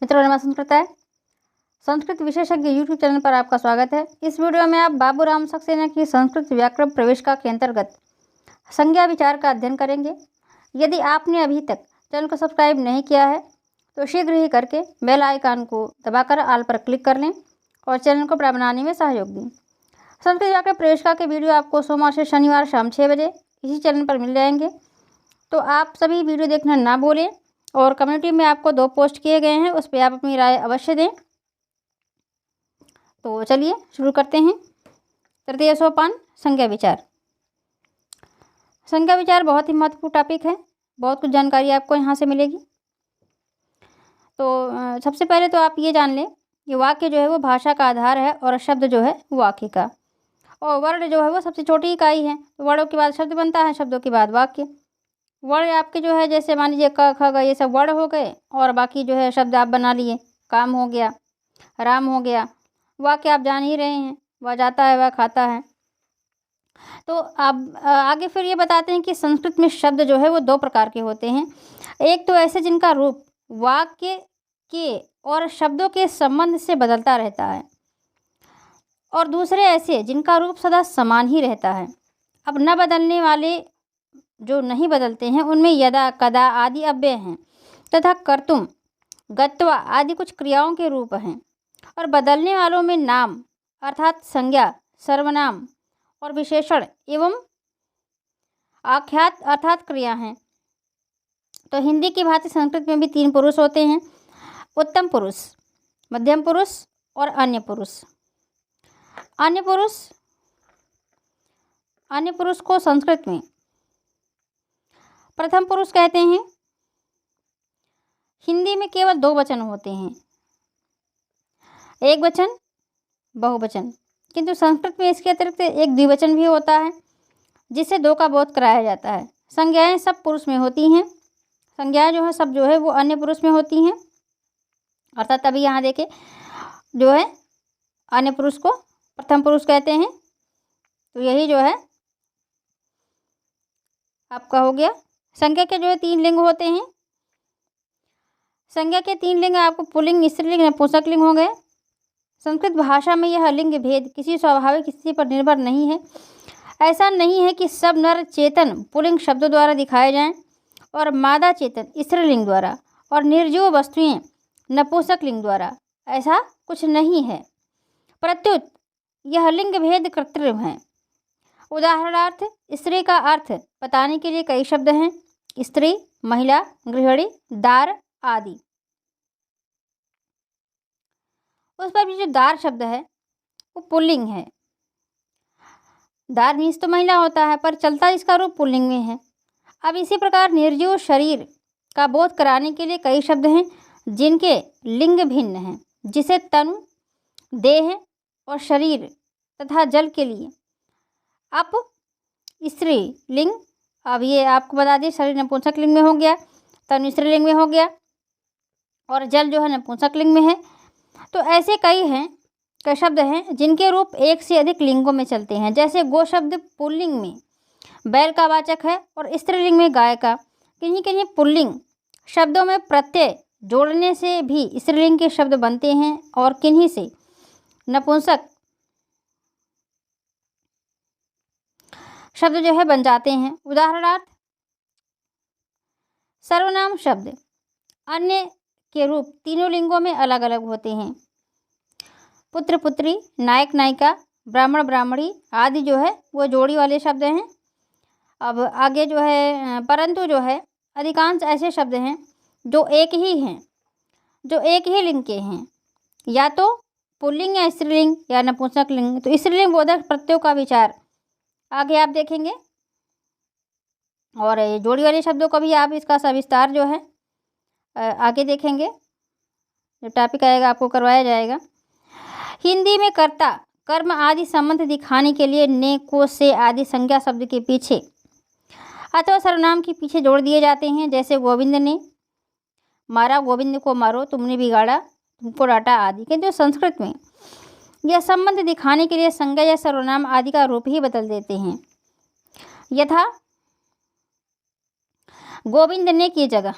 मित्रों नमः संस्कृत है संस्कृत विशेषज्ञ यूट्यूब चैनल पर आपका स्वागत है। इस वीडियो में आप बाबूराम सक्सेना की संस्कृत व्याकरण प्रवेशिका के अंतर्गत संज्ञा विचार का अध्ययन करेंगे। यदि आपने अभी तक चैनल को सब्सक्राइब नहीं किया है तो शीघ्र ही करके बेल आइकन को दबाकर ऑल पर क्लिक कर लें और चैनल को बड़ा बनाने में सहयोग दें। संस्कृत व्याकरण प्रवेशिका के वीडियो आपको सोमवार से शनिवार शाम 6 बजे इसी चैनल पर मिल जाएंगे, तो आप सभी वीडियो देखना ना भूलें। और कम्युनिटी में आपको 2 पोस्ट किए गए हैं, उस पर आप अपनी राय अवश्य दें। तो चलिए शुरू करते हैं। तृतीय सोपान संज्ञा विचार। संज्ञा विचार बहुत ही महत्वपूर्ण टॉपिक है, बहुत कुछ जानकारी आपको यहाँ से मिलेगी। तो सबसे पहले तो आप ये जान लें कि वाक्य जो है वो भाषा का आधार है और शब्द जो है वाक्य का, और वर्ण जो है वो सबसे छोटी इकाई है। तो वर्णों के बाद शब्द बनता है, शब्दों के बाद वाक्य। वर्ण आपके जो है जैसे मान लीजिए क ख ग ये सब वर्ण हो गए, और बाकी जो है शब्द आप बना लिए। काम हो गया, राम हो गया। वाक्य आप जान ही रहे हैं, वह जाता है वह खाता है। तो आप आगे फिर ये बताते हैं कि संस्कृत में शब्द जो है वो 2 प्रकार के होते हैं। एक तो ऐसे जिनका रूप वाक्य के और शब्दों के संबंध से बदलता रहता है, और दूसरे ऐसे जिनका रूप सदा समान ही रहता है। अब न बदलने वाले जो नहीं बदलते हैं उनमें यदा कदा आदि अव्यय हैं तथा कर्तुम गत्वा आदि कुछ क्रियाओं के रूप हैं, और बदलने वालों में नाम अर्थात संज्ञा, सर्वनाम और विशेषण एवं आख्यात अर्थात क्रिया हैं। तो हिंदी की भांति संस्कृत में भी 3 पुरुष होते हैं, उत्तम पुरुष, मध्यम पुरुष और अन्य पुरुष। अन्य पुरुष को संस्कृत में प्रथम पुरुष कहते हैं। हिंदी में केवल 2 वचन होते हैं, एक वचन, बहुवचन, किंतु संस्कृत में इसके अतिरिक्त एक द्विवचन भी होता है जिससे 2 का बोध कराया जाता है। संज्ञाएं सब पुरुष में होती हैं, संज्ञाएं जो है सब जो है वो अन्य पुरुष में होती हैं। अर्थात अभी यहाँ देखें जो है अन्य पुरुष को प्रथम पुरुष कहते हैं। तो यही जो है आपका हो गया। संज्ञा के जो है 3 लिंग होते हैं। संज्ञा के 3 लिंग आपको पुल्लिंग, स्त्रीलिंग, नपुंसकलिंग हो गए। संस्कृत भाषा में यह लिंग भेद किसी स्वाभाविक स्थिति पर निर्भर नहीं है। ऐसा नहीं है कि सब नर चेतन पुल्लिंग शब्दों द्वारा दिखाए जाएं और मादा चेतन स्त्रीलिंग द्वारा और निर्जीव वस्तुएं नपुंसकलिंग द्वारा, ऐसा कुछ नहीं है। प्रत्युत यह लिंग भेद कृत्रिम है। उदाहरणार्थ स्त्री का अर्थ बताने के लिए कई शब्द हैं, स्त्री, महिला, गृहिणी, दार आदि। उस पर भी जो दार शब्द है वो पुल्लिंग है। दार मीन्स तो महिला होता है, पर चलता इसका रूप पुल्लिंग में है। अब इसी प्रकार निर्जीव शरीर का बोध कराने के लिए कई शब्द हैं जिनके लिंग भिन्न हैं, जिसे तनु, देह और शरीर तथा जल के लिए अप स्त्री लिंग। अब ये आपको बता दें, शरीर नपुंसक लिंग में हो गया, तनु स्त्रीलिंग में हो गया, और जल जो है नपुंसक लिंग में है। तो ऐसे कई शब्द हैं जिनके रूप एक से अधिक लिंगों में चलते हैं। जैसे गो शब्द पुल्लिंग में बैल का वाचक है और स्त्रीलिंग में गाय का। किन्हीं किन्हीं पुल्लिंग शब्दों में प्रत्यय जोड़ने से भी स्त्रीलिंग के शब्द बनते हैं और किन्हीं से नपुंसक शब्द जो है बन जाते हैं। उदाहरणार्थ सर्वनाम शब्द अन्य के रूप तीनों लिंगों में अलग अलग होते हैं। पुत्र, पुत्री, नायक, नायिका, ब्राह्मण, ब्राह्मणी आदि जो है वो जोड़ी वाले शब्द हैं। अब आगे जो है परंतु जो है अधिकांश ऐसे शब्द हैं जो एक ही लिंग के हैं, या तो पुल्लिंग या स्त्रीलिंग या नपुंसक लिंग। तो स्त्रीलिंग बोधक प्रत्ययों का विचार आगे आप देखेंगे, और ये जोड़ी वाले शब्दों का भी आप इसका सविस्तार जो है आगे देखेंगे। जो टॉपिक आएगा आपको करवाया जाएगा। हिंदी में कर्ता, कर्म आदि संबंध दिखाने के लिए ने, को, से आदि संज्ञा शब्द के पीछे अथवा सर्वनाम के पीछे जोड़ दिए जाते हैं। जैसे गोविंद ने मारा, गोविंद को मारो, तुमने बिगाड़ा, तुमको डांटा आदि। किंतु संस्कृत में यह संबंध दिखाने के लिए संज्ञा या सर्वनाम आदि का रूप ही बदल देते हैं। यथा गोविंद ने की जगह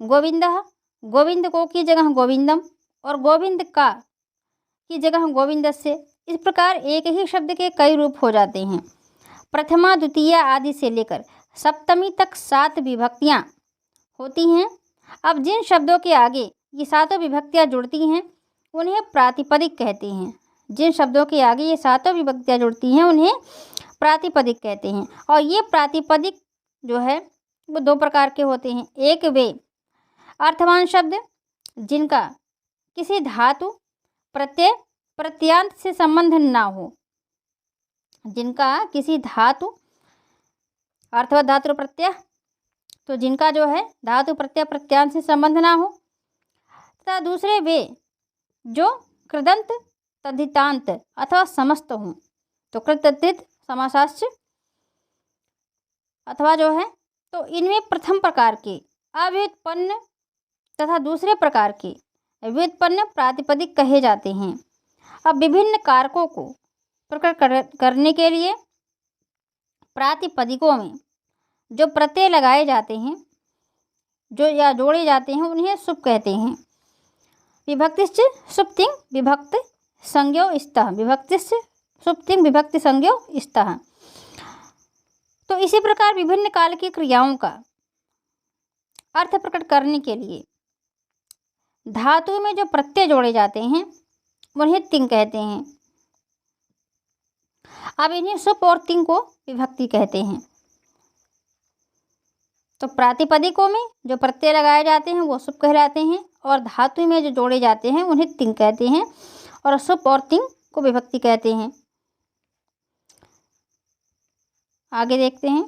गोविंदः, गोविंद को की जगह गोविंदम और गोविंद का की जगह गोविंदस्य। इस प्रकार एक ही शब्द के कई रूप हो जाते हैं। प्रथमा द्वितीय आदि से लेकर सप्तमी तक 7 विभक्तियाँ होती हैं। अब जिन शब्दों के आगे ये 7 विभक्तियाँ जुड़ती हैं उन्हें प्रातिपदिक कहते हैं। जिन शब्दों के आगे ये 7 विभक्तियाँ जुड़ती हैं उन्हें प्रातिपदिक कहते हैं। और ये प्रातिपदिक जो है वो 2 प्रकार के होते हैं। एक वे अर्थवान शब्द जिनका किसी धातु प्रत्यय प्रत्यांत से संबंध ना हो, जिनका किसी धातु अर्थवा धातु प्रत्यय, तो जिनका जो है धातु प्रत्यय प्रत्यांत से संबंध ना हो, तथा दूसरे वे जो कृदंत तद्धितांत अथवा समस्त हों। तो कृत समासाश्च अथवा जो है तो इनमें प्रथम प्रकार के अव्युत्पन्न तथा दूसरे प्रकार के व्युत्पन्न प्रातिपदिक कहे जाते हैं। अब विभिन्न कारकों को प्रकट करने के लिए प्रातिपदिकों में जो प्रत्यय लगाए जाते हैं जो या जोड़े जाते हैं उन्हें सुप कहते हैं। विभक्तिश्च सुप्तिं विभक्ति संज्ञो स्तः, विभक्तिश्च सुप्तिं विभक्ति संज्ञो स्तः। तो इसी प्रकार विभिन्न काल की क्रियाओं का अर्थ प्रकट करने के लिए धातु में जो प्रत्यय जोड़े जाते हैं उन्हें तिंग कहते हैं। अब इन्हें सुप और तिंग को विभक्ति कहते हैं। तो प्रातिपदिकों में जो प्रत्यय लगाए जाते हैं वो सुप कहलाते हैं और धातु में जो जोड़े जाते हैं उन्हें तिंग कहते हैं और सुप और तिंग को विभक्ति कहते हैं। आगे देखते हैं।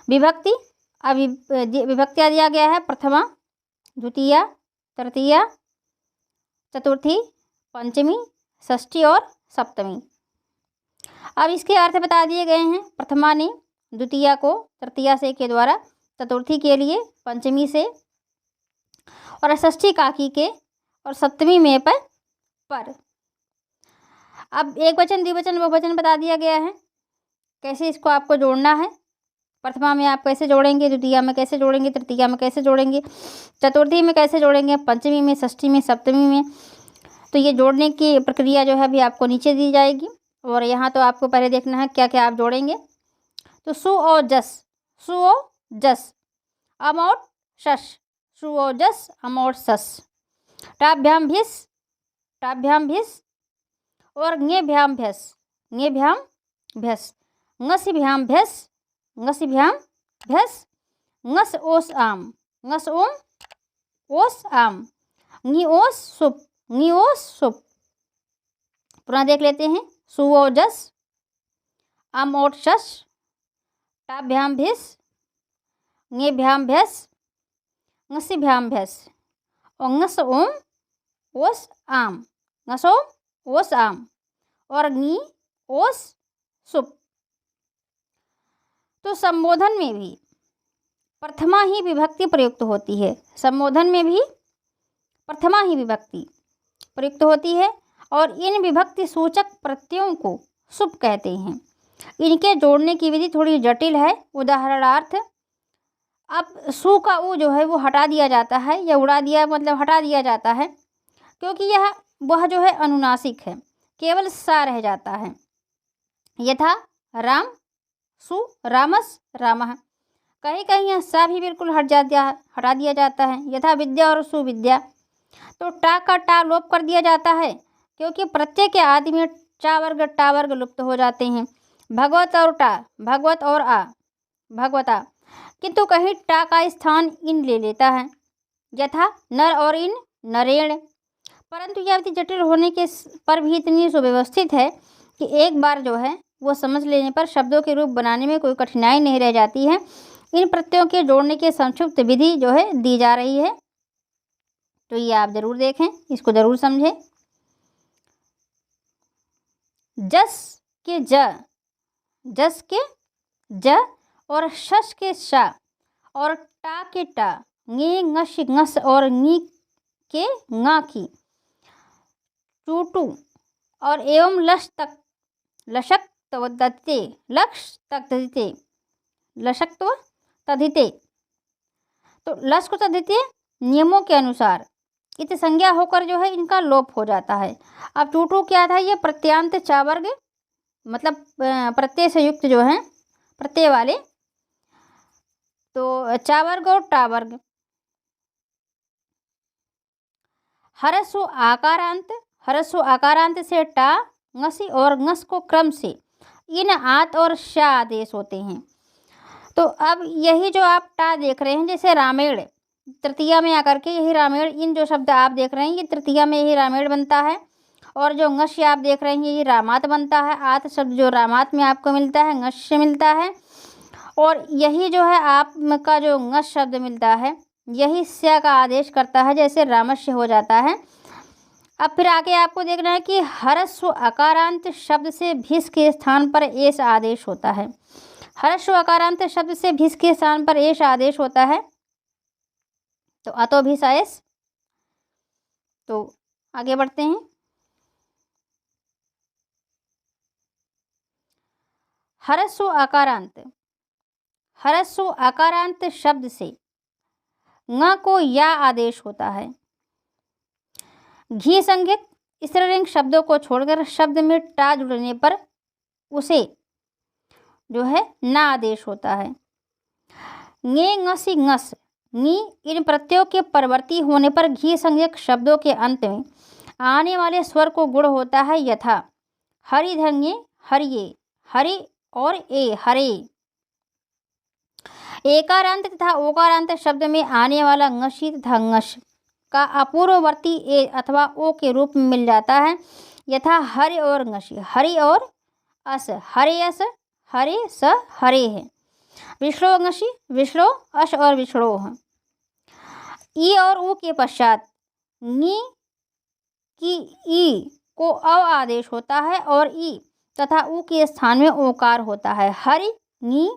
विभक्ति विभक्तियाँ दिया गया है प्रथमा द्वितीया तृतीया चतुर्थी पंचमी षष्ठी और सप्तमी। अब इसके अर्थ बता दिए गए हैं। प्रथमा ने द्वितीया को तृतीया से के द्वारा, चतुर्थी के लिए पंचमी से और षष्ठी काकी के और सप्तमी में पर। अब एक वचन द्विवचन बहुवचन बता दिया गया है कैसे इसको आपको जोड़ना है। प्रथमा में आप कैसे जोड़ेंगे, द्वितीया में कैसे जोड़ेंगे, तृतीया में कैसे जोड़ेंगे, चतुर्थी में कैसे जोड़ेंगे, पंचमी में, षष्ठी में, सप्तमी में। तो ये जोड़ने की प्रक्रिया जो है अभी आपको नीचे दी जाएगी और यहाँ तो आपको पहले देखना है क्या क्या आप जोड़ेंगे। तो सु और जस, सु और जस, अम और शश, सु और जस, अम और सस। टाभ्याम भिस, टाभ्याम भिस और ङेभ्याम भ्यस, ङेभ्याम भ्यस। ङसिभ्याम भ्यस, ङसिभ्याम भ्यस। ङस ओस आम, ङस ओम ओस आम। ङी ओस सुप, ङी ओस सुप। पुनः देख लेते हैं। सु और जस, अम और शश, टाभ्याम भिस, ङेभ्याम भ्यस, ङसिभ्याम भ्यस और ङस ओम ओस आम, ङस ओम ओस आम और ङी ओस सुप। तो संबोधन में भी प्रथमा ही विभक्ति प्रयुक्त होती है। संबोधन में भी प्रथमा ही विभक्ति प्रयुक्त होती है और इन विभक्ति सूचक प्रत्ययों को सुप कहते हैं। इनके जोड़ने की विधि थोड़ी जटिल है। उदाहरणार्थ, अब सु का उ जो है वो हटा दिया जाता है या उड़ा दिया मतलब हटा दिया जाता है क्योंकि वह जो है अनुनासिक है, केवल सा रह जाता है। यथा राम सु रामस रामः। कहीं कहीं यह सा भी बिल्कुल हटा दिया जाता है। यथा विद्या और सुविद्या। तो टा का टा लोप कर दिया जाता है क्योंकि प्रत्यय के आदि में चा वर्ग टा वर्ग लुप्त हो जाते हैं। भगवत और टा, भगवत और आ, भगवता। किंतु कहीं टा का स्थान इन ले लेता है। यथा नर और इन, नरेण। परंतु यह अति जटिल होने के पर भी इतनी सुव्यवस्थित है कि एक बार जो है वो समझ लेने पर शब्दों के रूप बनाने में कोई कठिनाई नहीं रह जाती है। इन प्रत्ययों के जोड़ने की संक्षिप्त विधि जो है दी जा रही है, तो ये आप जरूर देखें, इसको जरूर समझें। जस के ज, जस के ज और शश के शा और टा के टा, ङे ङश ङस और ङी के ङा की, चूटू और एवं लश तक, लशक तवदते, लक्ष तक दते, लशक तो तद्धिते, तो लस्क तद्धिते नियमों के अनुसार इत संज्ञा होकर जो है इनका लोप हो जाता है। अब टूटू क्या था, ये प्रत्यांत चावर्ग मतलब प्रत्यय से युक्त जो है प्रत्यय वाले, तो चावर्ग और टावर्ग। हरस्व आकारांत से टा, ngसी और ngस को क्रम से इन, आत और शा आदेश होते हैं। तो अब यही जो आप टा देख रहे हैं, जैसे रामेण तृतीया में आकर के यही रामेण, इन जो शब्द आप देख रहे हैं ये तृतीया में यही रामेण बनता है, और जो ngश आप देख रहे हैं ये रामात बनता है। आत शब्द जो रामात में आपको मिलता है ngश से मिलता है, और यही जो है आपका जो ngश शब्द मिलता है यही स्या का आदेश करता है, जैसे रामस्य हो जाता है। अब फिर आगे आपको देखना है कि हरस्व अकारांत शब्द से भिस के स्थान पर एस आदेश होता है। हरस्व अकारांत शब्द से भिस के स्थान पर एस आदेश होता है, तो अतो भिस आएस। तो आगे बढ़ते हैं। हरस्व आकारांत शब्द से ङ को या आदेश होता है। घी संज्ञक स्त्रीलिंग शब्दों को छोड़कर शब्द में टा जुड़ने पर उसे जो है ना आदेश होता है। ङे, ngसी, ngस, ङी इन प्रत्ययों के परवर्ती होने पर घी संज्ञक शब्दों के अंत में आने वाले स्वर को गुण होता है, यथा हरिधन्ये, हरिये, हरि और ए, हरे। एकारांत तथा ओकारांत शब्द में आने वाला ngशी तथा ngश का अपूर्ववर्ती ए अथवा ओ के रूप में मिल जाता है, यथा हरि और ngशी, हरि और अस, हरे अस, हरे स, हरे है। विष्णो ngशी, विष्णो अश और विष्णो है। ई और ऊ के पश्चात नी की ई को अ आदेश होता है, और ई तथा ऊ के स्थान में ओकार होता है। हरि नी,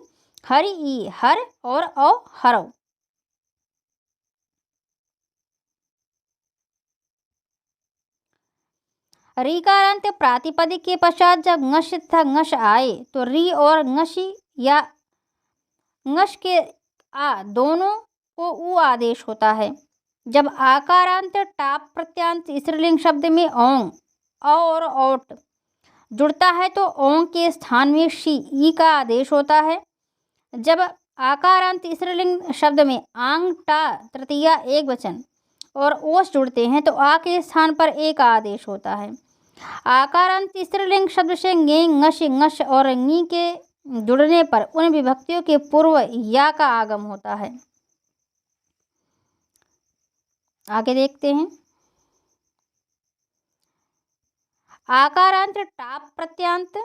हरि ई, हर और औ हरौ। रीकारांत प्रातिपदिक के पश्चात जब ngश तथा ngश आए तो री और ngशी या ngश के आ दोनों को ऊ आदेश होता है। जब आकारांत टाप प्रत्यांत स्त्रीलिंग शब्द में औंग, अ और औट जुड़ता है तो औंग के स्थान में शी, ई का आदेश होता है। जब आकारांत स्त्रीलिंग शब्द में आंग, टा तृतीया एक वचन और ओस जुड़ते हैं तो आ के स्थान पर ए का आदेश होता है। आकारांत स्त्रीलिंग शब्द से ङे, ngश, ngश और ङी के जुड़ने पर उन विभक्तियों के पूर्व या का आगम होता है। आगे देखते हैं। आकारांत टाप प्रत्यांत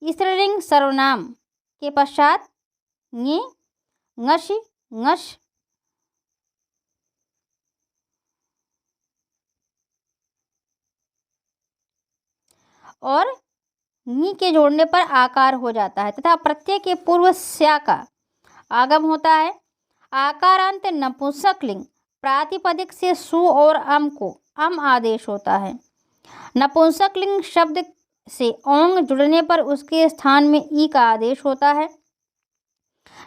स्त्रीलिंग सर्वनाम के पश्चात ङे, ngश, ngश और नी के जोड़ने पर आकार हो जाता है तथा प्रत्यय के पूर्व स्या का आगम होता है। आकारांत नपुंसकलिंग प्रातिपदिक से सु और अम को अम आदेश होता है। नपुंसकलिंग शब्द से औंग जुड़ने पर उसके स्थान में ई का आदेश होता है।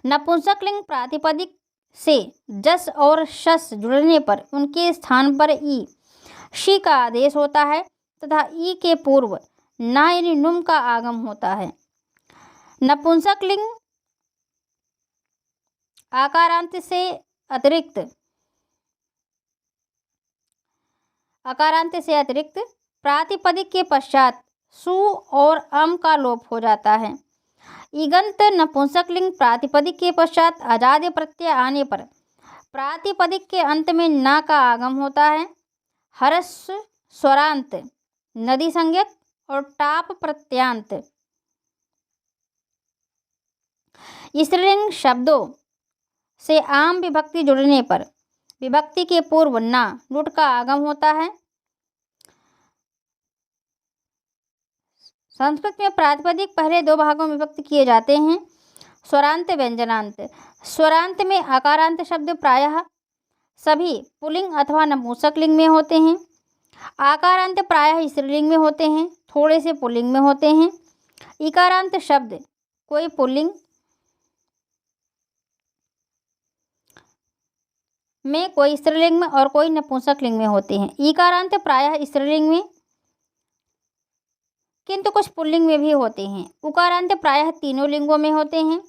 नपुंसकलिंग प्रातिपदिक से जस और शस जुड़ने पर उनके स्थान पर ई, शी का आदेश होता है तथा ई के पूर्व ना यानी नुम का आगम होता है। नपुंसकलिंग आकारांत से अतिरिक्त प्रातिपदिक के पश्चात सु और अम का लोप हो जाता है। ईगंत नपुंसकलिंग प्रातिपदिक के पश्चात अजाद्य प्रत्यय आने पर प्रातिपदिक के अंत में ना का आगम होता है। हरस्व स्वरांत नदी संज्ञक और टाप प्रत्यांत स्त्रीलिंग शब्दों से आम विभक्ति जुड़ने पर विभक्ति के पूर्व ना, लुट का आगम होता है। संस्कृत में प्रातिपदिक पहले दो भागों में विभक्त किए जाते हैं, स्वरांत, व्यंजनांत। स्वरांत में आकारांत शब्द प्रायः सभी पुल्लिंग अथवा नपुंसकलिंग में होते हैं। आकारांत प्रायः स्त्रीलिंग में होते हैं, थोड़े से पुल्लिंग में होते हैं। इकारांत शब्द कोई पुल्लिंग में कोई स्त्रीलिंग में और कोई नपुंसक लिंग में होते हैं। ईकारांत प्रायः स्त्रीलिंग में किंतु कुछ पुल्लिंग में भी होते हैं। उकारांत प्रायः तीनों लिंगों में होते हैं।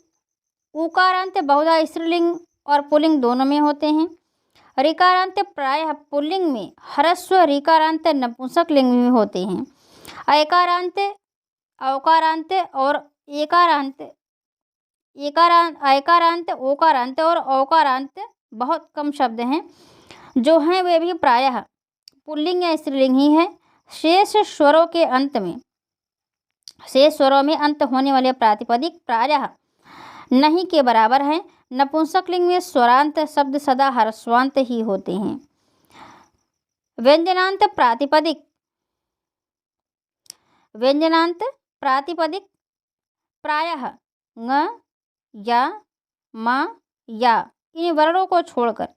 उकारांत बहुधा स्त्रीलिंग और पुल्लिंग दोनों में होते हैं। ऋकारांत प्रायः पुल्लिंग में, ह्रस्व ऋकारांत नपुंसक लिंग में होते हैं। ऐकारांत, औकारांत और ऐकारांत, ओकारांत और औकारांत बहुत कम शब्द हैं जो हैं वे भी प्रायः पुल्लिंग या स्त्रीलिंग ही है। शेष स्वरों में अंत होने वाले प्रातिपदिक प्रायः नहीं के बराबर हैं। नपुंसक लिंग में स्वरांत शब्द सदा ह्रस्वांत ही होते हैं। व्यंजनांत प्रातिपदिक प्रायः ङ, या, म, या इन वर्णों को छोड़कर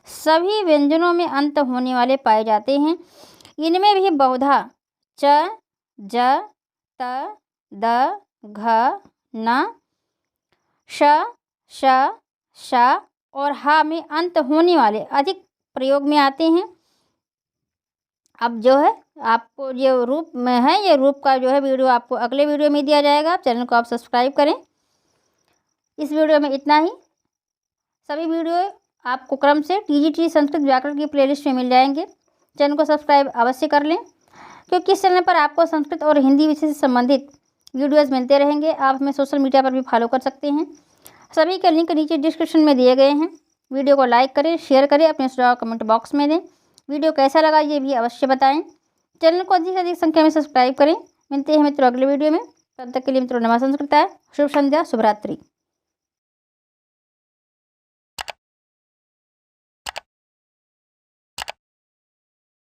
सभी व्यंजनों में अंत होने वाले पाए जाते हैं। इनमें भी बहुधा च, ज, त, द, घ, न, श, श और हा में अंत होने वाले अधिक प्रयोग में आते हैं। अब जो है आपको जो रूप में है, ये रूप का जो है वीडियो आपको अगले वीडियो में दिया जाएगा। आप चैनल को आप सब्सक्राइब करें। इस वीडियो में इतना ही। सभी वीडियो आपको क्रम से TGT संस्कृत व्याकरण की प्लेलिस्ट में मिल जाएंगे। चैनल को सब्सक्राइब अवश्य कर लें, क्योंकि इस चैनल पर आपको संस्कृत और हिंदी विषय से संबंधित वीडियोज़ मिलते रहेंगे। आप हमें सोशल मीडिया पर भी फॉलो कर सकते हैं। सभी के लिंक नीचे डिस्क्रिप्शन में दिए गए हैं। वीडियो को लाइक करें, शेयर करें, अपने सुझाव कमेंट बॉक्स में दें। वीडियो कैसा लगा ये भी अवश्य बताएं। चैनल को अधिक से अधिक संख्या में सब्सक्राइब करें। मिलते हैं मित्रों अगले वीडियो में। तब तक के लिए मित्रों नमः संस्कृताय, शुभ संध्या, शुभ रात्रि।